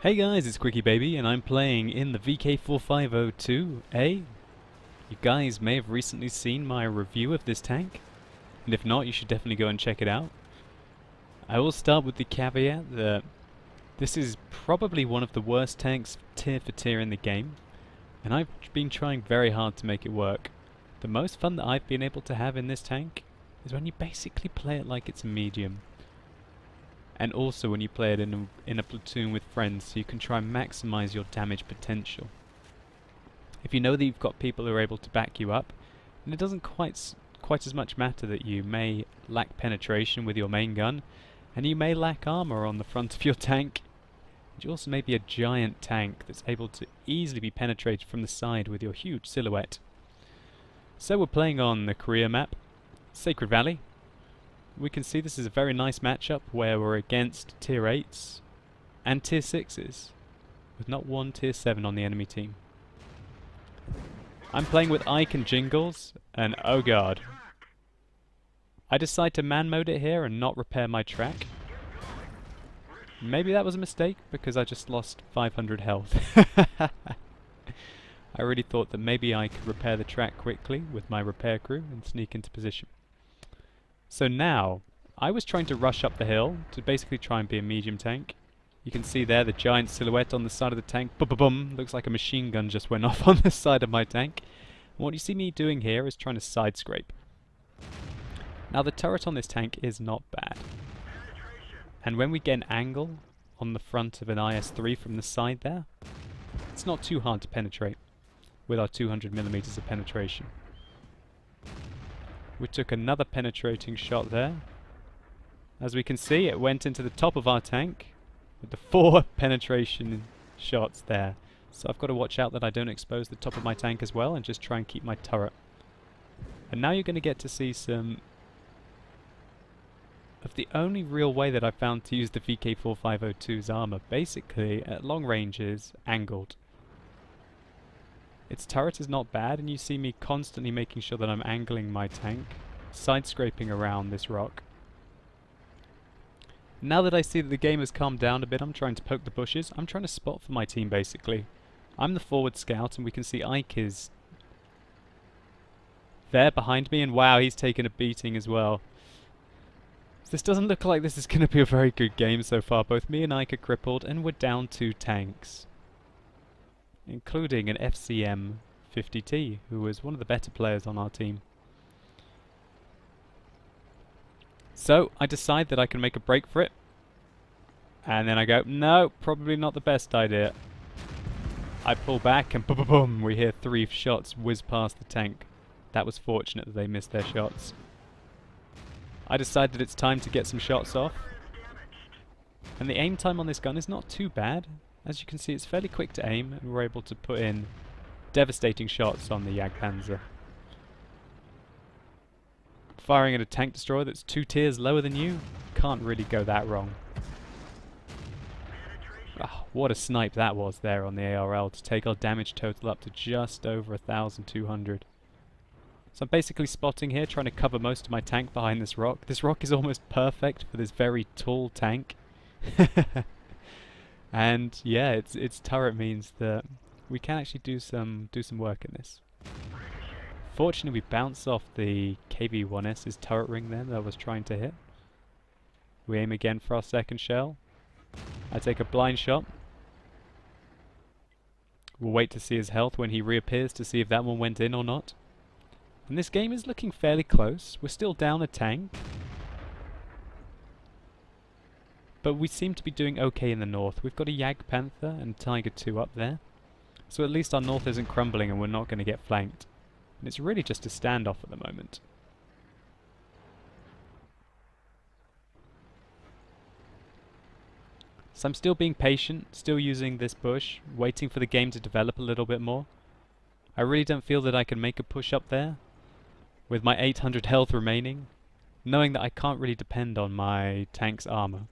Hey guys, it's Quickie Baby, and I'm playing in the VK4502A. You guys may have recently seen my review of this tank, and if not, you should definitely go and check it out. I will start with the caveat that this is probably one of the worst tanks tier for tier in the game, and I've been trying very hard to make it work. The most fun that I've been able to have in this tank is when you basically play it like it's a medium. And also when you play it in a platoon with friends, so you can try and maximize your damage potential. If you know that you've got people who are able to back you up, and it doesn't quite as much matter that you may lack penetration with your main gun, and you may lack armor on the front of your tank, and you also may be a giant tank that's able to easily be penetrated from the side with your huge silhouette. So we're playing on the Korea map, Sacred Valley. We can see this is a very nice matchup where we're against tier 8s and tier 6s, with not one tier 7 on the enemy team. I'm playing with Ike and Jingles, and oh god. I decide to man mode it here and not repair my track. Maybe that was a mistake, because I just lost 500 health. I really thought that maybe I could repair the track quickly with my repair crew and sneak into position. So now, I was trying to rush up the hill to basically try and be a medium tank. You can see there the giant silhouette on the side of the tank. Boom! Looks like a machine gun just went off on the side of my tank. And what you see me doing here is trying to side scrape. Now the turret on this tank is not bad. And when we get an angle on the front of an IS-3 from the side there, it's not too hard to penetrate with our 200mm of penetration. We took another penetrating shot there. As we can see, it went into the top of our tank with the 4 penetration shots there. So I've got to watch out that I don't expose the top of my tank as well and just try and keep my turret. And now you're going to get to see some of the only real way that I've found to use the VK4502's armor. Basically, at long range is angled. Its turret is not bad, and you see me constantly making sure that I'm angling my tank, side-scraping around this rock. Now that I see that the game has calmed down a bit, I'm trying to poke the bushes. I'm trying to spot for my team, basically. I'm the forward scout, and we can see Ike is there behind me, and wow, he's taken a beating as well. This doesn't look like this is going to be a very good game so far. Both me and Ike are crippled, and we're down 2 tanks, including an FCM 50T, who was one of the better players on our team. So I decide that I can make a break for it, and then I go, no, probably not the best idea. I pull back and boom, we hear 3 shots whiz past the tank. That was fortunate that they missed their shots. I decide that it's time to get some shots off, and the aim time on this gun is not too bad. As you can see, it's fairly quick to aim, and we're able to put in devastating shots on the Jagdpanzer. Firing at a tank destroyer that's 2 tiers lower than you, can't really go that wrong. Oh, what a snipe that was there on the ARL to take our damage total up to just over 1,200. So I'm basically spotting here, trying to cover most of my tank behind this rock. This rock is almost perfect for this very tall tank. And yeah, its turret means that we can actually do some work in this. Fortunately, we bounce off the KV-1S's turret ring there that I was trying to hit. We aim again for our second shell. I take a blind shot. We'll wait to see his health when he reappears to see if that one went in or not. And this game is looking fairly close. We're still down a tank, but we seem to be doing okay in the north. We've got a Jagdpanther and Tiger 2 up there, so at least our north isn't crumbling and we're not going to get flanked. And it's really just a standoff at the moment. So I'm still being patient, still using this bush, waiting for the game to develop a little bit more. I really don't feel that I can make a push up there with my 800 health remaining, knowing that I can't really depend on my tank's armor.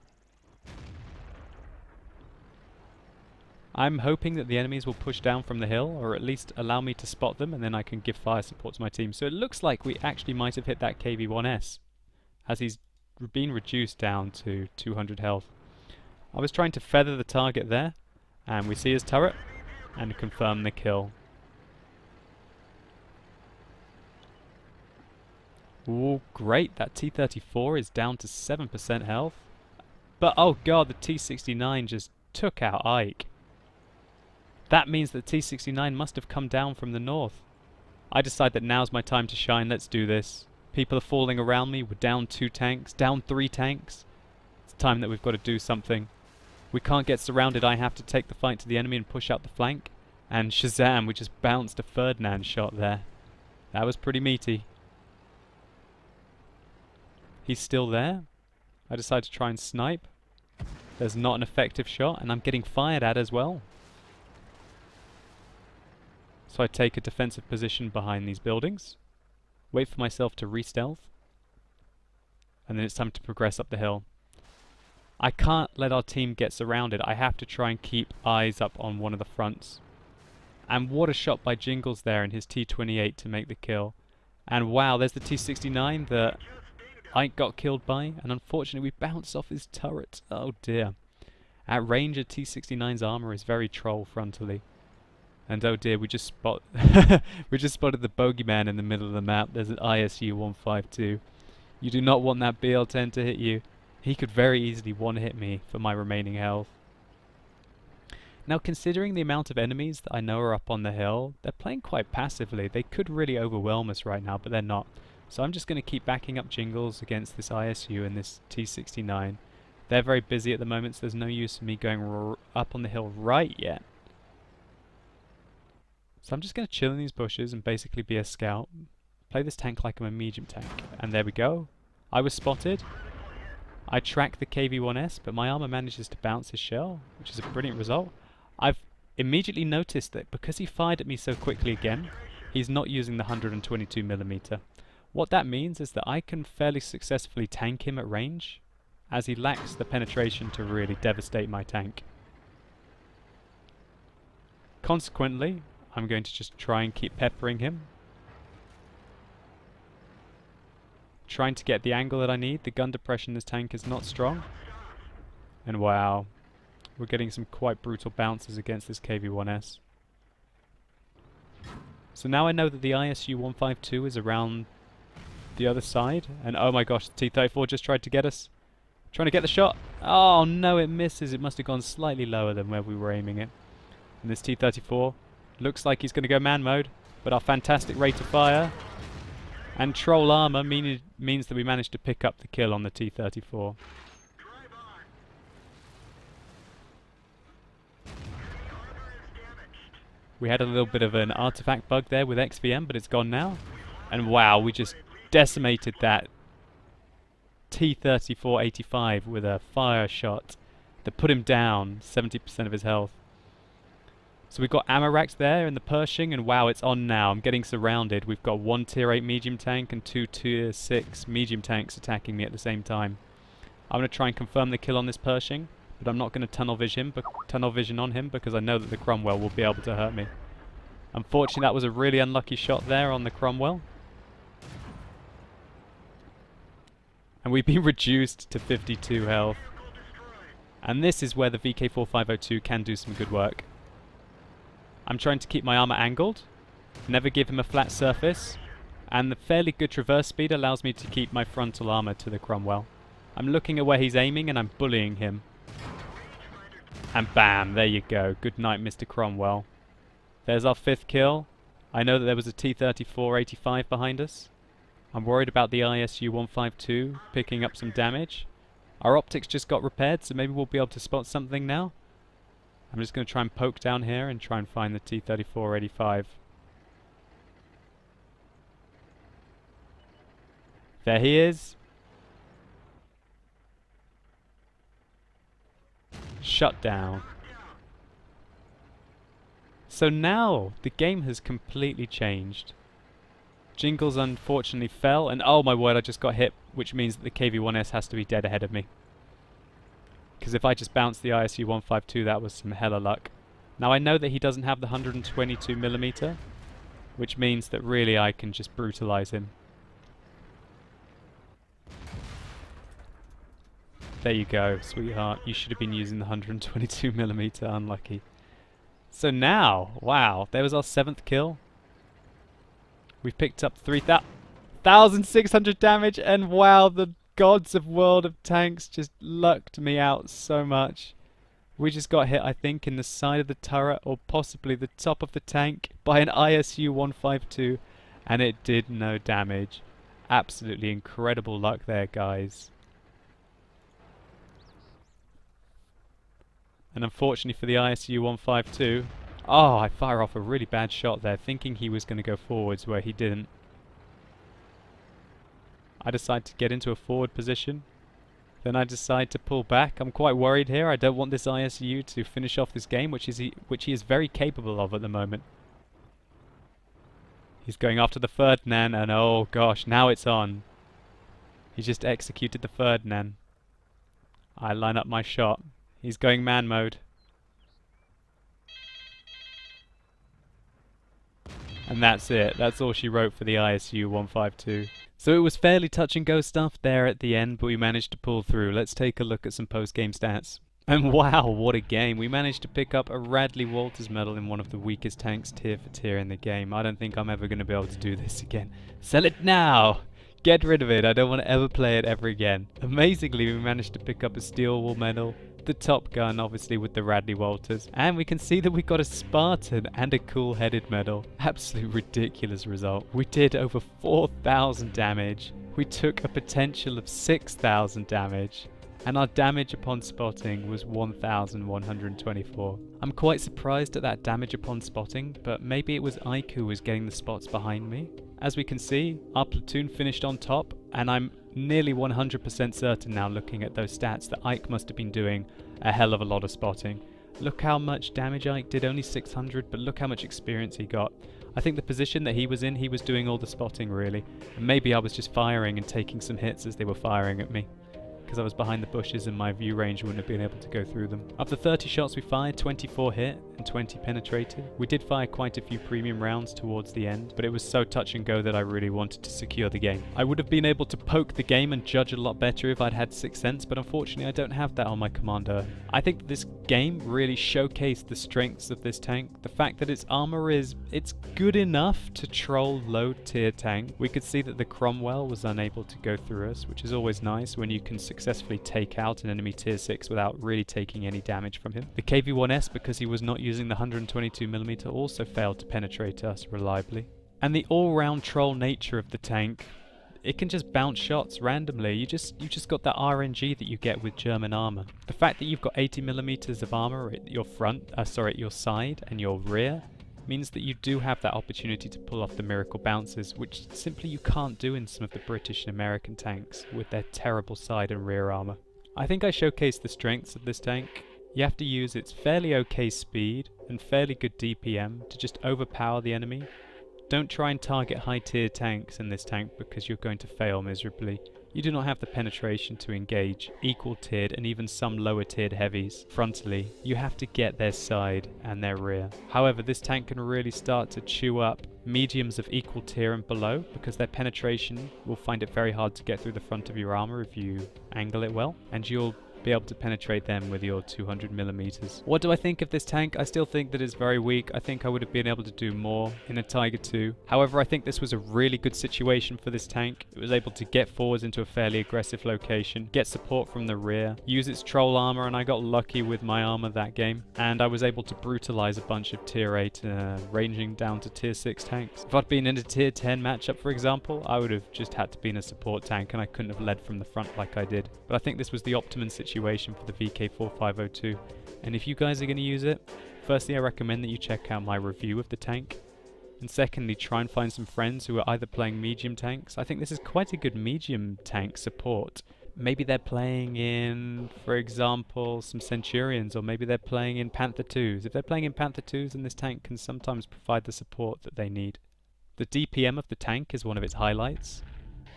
I'm hoping that the enemies will push down from the hill, or at least allow me to spot them, and then I can give fire support to my team. So it looks like we actually might have hit that KV-1S, as he's been reduced down to 200 health. I was trying to feather the target there, And we see his turret and confirm the kill. Ooh, great. That T-34 is down to 7% health. But oh god, the T-69 just took out Ike. That means that T-69 must have come down from the north. I decide that now's my time to shine. Let's do this. People are falling around me. We're down 2 tanks, down 3 tanks. It's time that we've got to do something. We can't get surrounded. I have to take the fight to the enemy and push out the flank. And Shazam, we just bounced a Ferdinand shot there. That was pretty meaty. He's still there. I decide to try and snipe. There's not an effective shot, and I'm getting fired at as well. So I take a defensive position behind these buildings, wait for myself to re-stealth, and then it's time to progress up the hill. I can't let our team get surrounded. I have to try and keep eyes up on one of the fronts. And what a shot by Jingles there in his T-28 to make the kill. And wow, there's the T-69 that Ike got killed by, and unfortunately we bounced off his turret. Oh dear. At range, a T-69's armor is very troll frontally. And oh dear, we just spotted the bogeyman in the middle of the map. There's an ISU 152. You do not want that BL-10 to hit you. He could very easily one-hit me for my remaining health. Now, considering the amount of enemies that I know are up on the hill, they're playing quite passively. They could really overwhelm us right now, but they're not. So I'm just going to keep backing up Jingles against this ISU and this T-69. They're very busy at the moment, so there's no use in me going up on the hill right yet. So I'm just going to chill in these bushes and basically be a scout. Play this tank like I'm a medium tank. And there we go. I was spotted. I track the KV-1S, but my armor manages to bounce his shell, which is a brilliant result. I've immediately noticed that because he fired at me so quickly again, he's not using the 122mm. What that means is that I can fairly successfully tank him at range, as he lacks the penetration to really devastate my tank. Consequently, I'm going to just try and keep peppering him. Trying to get the angle that I need. The gun depression in this tank is not strong. And wow, we're getting some quite brutal bounces against this KV-1S. So now I know that the ISU 152 is around the other side, and oh my gosh, the T-34 just tried to get us. Trying to get the shot. Oh no, it misses. It must have gone slightly lower than where we were aiming it. And this T-34 looks like he's going to go man mode, but our fantastic rate of fire and troll armor means that we managed to pick up the kill on the T-34. We had a little bit of an artifact bug there with XVM, but it's gone now. And wow, we just decimated that T-34-85 with a fire shot that put him down 70% of his health. So we've got ammo racks there in the Pershing, and wow, it's on now. I'm getting surrounded. We've got 1 tier 8 medium tank and 2 tier 6 medium tanks attacking me at the same time. I'm going to try and confirm the kill on this Pershing, but I'm not going to tunnel vision on him because I know that the Cromwell will be able to hurt me. Unfortunately, that was a really unlucky shot there on the Cromwell. And we've been reduced to 52 health. And this is where the VK4502 can do some good work. I'm trying to keep my armor angled, never give him a flat surface, and the fairly good traverse speed allows me to keep my frontal armor to the Cromwell. I'm looking at where he's aiming and I'm bullying him. And bam, there you go. Good night, Mr. Cromwell. There's our 5th kill. I know that there was a T-34-85 behind us. I'm worried about the ISU 152 picking up some damage. Our optics just got repaired, so maybe we'll be able to spot something now. I'm just going to try and poke down here and try and find the T-34-85. There he is. Shut down. So now the game has completely changed. Jingles unfortunately fell, and oh my word, I just got hit, which means that the KV-1S has to be dead ahead of me. Because if I just bounced the ISU 152, that was some hella luck. Now I know that he doesn't have the 122mm, which means that really I can just brutalize him. There you go, sweetheart. You should have been using the 122mm, unlucky. So now, wow, there was our 7th kill. We've picked up 3,600 damage, and wow, the gods of World of Tanks just lucked me out so much. We just got hit, I think, in the side of the turret, or possibly the top of the tank, by an ISU 152, and it did no damage. Absolutely incredible luck there, guys. And unfortunately for the ISU 152, oh, I fire off a really bad shot there, thinking he was going to go forwards where he didn't. I decide to get into a forward position. Then I decide to pull back. I'm quite worried here. I don't want this ISU to finish off this game, which he is very capable of at the moment. He's going after the Ferdinand, and oh gosh, now it's on. He just executed the Ferdinand. I line up my shot. He's going man mode. And that's it. That's all she wrote for the ISU 152. So it was fairly touch and go stuff there at the end, but we managed to pull through. Let's take a look at some post-game stats. And wow, what a game. We managed to pick up a Radley Walters medal in one of the weakest tanks tier for tier in the game. I don't think I'm ever going to be able to do this again. Sell it now! Get rid of it. I don't want to ever play it ever again. Amazingly, we managed to pick up a steel wool medal, the Top Gun, obviously, with the Radley Walters. And we can see that we got a Spartan and a cool-headed medal. Absolute ridiculous result. We did over 4,000 damage. We took a potential of 6,000 damage. And our damage upon spotting was 1,124. I'm quite surprised at that damage upon spotting, but maybe it was Ike who was getting the spots behind me. As we can see, our platoon finished on top, and I'm nearly 100% certain now, looking at those stats, that Ike must have been doing a hell of a lot of spotting. Look how much damage Ike did, only 600, but look how much experience he got. I think the position that he was in, he was doing all the spotting really, and maybe I was just firing and taking some hits as they were firing at me, because I was behind the bushes and my view range wouldn't have been able to go through them. Of the 30 shots we fired, 24 hit and 20 penetrated. We did fire quite a few premium rounds towards the end, but it was so touch and go that I really wanted to secure the game. I would have been able to poke the game and judge a lot better if I'd had 6th sense, but unfortunately I don't have that on my commander. I think that this game really showcased the strengths of this tank. The fact that its armor it's good enough to troll low tier tank. We could see that the Cromwell was unable to go through us, which is always nice when you can successfully take out an enemy tier 6 without really taking any damage from him. The KV-1S, because he was not using the 122mm, also failed to penetrate us reliably. And the all-round troll nature of the tank, it can just bounce shots randomly. You just got that RNG that you get with German armor. The fact that you've got 80mm of armor at your at your side and your rear means that you do have that opportunity to pull off the miracle bounces, which simply you can't do in some of the British and American tanks with their terrible side and rear armor. I think I showcased the strengths of this tank. You have to use its fairly okay speed and fairly good DPM to just overpower the enemy. Don't try and target high tier tanks in this tank because you're going to fail miserably. You do not have the penetration to engage equal tiered and even some lower tiered heavies frontally. You have to get their side and their rear. However, this tank can really start to chew up mediums of equal tier and below, because their penetration will find it very hard to get through the front of your armor if you angle it well, and you'll be able to penetrate them with your 200mm. What do I think of this tank? I still think that it's very weak. I think I would have been able to do more in a Tiger 2. However, I think this was a really good situation for this tank. It was able to get forwards into a fairly aggressive location, get support from the rear, use its troll armor, and I got lucky with my armor that game. And I was able to brutalize a bunch of tier 8 ranging down to tier 6 tanks. If I'd been in a tier 10 matchup, for example, I would have just had to be in a support tank and I couldn't have led from the front like I did. But I think this was the optimum situation for the VK4502, and if you guys are going to use it, firstly I recommend that you check out my review of the tank, and secondly try and find some friends who are either playing medium tanks. I think this is quite a good medium tank support. Maybe they're playing in, for example, some Centurions, or maybe they're playing in Panther 2s. If they're playing in Panther 2s, then this tank can sometimes provide the support that they need. The DPM of the tank is one of its highlights.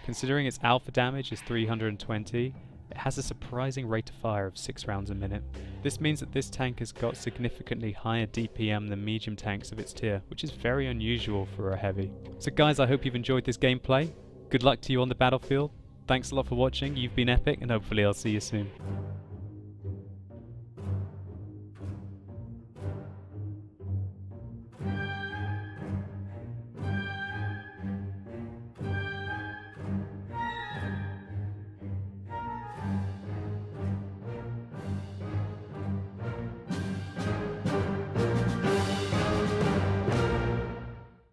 Considering its alpha damage is 320, it has a surprising rate of fire of 6 rounds a minute. This means that this tank has got significantly higher DPM than medium tanks of its tier, which is very unusual for a heavy. So guys, I hope you've enjoyed this gameplay. Good luck to you on the battlefield. Thanks a lot for watching, you've been epic, and hopefully I'll see you soon.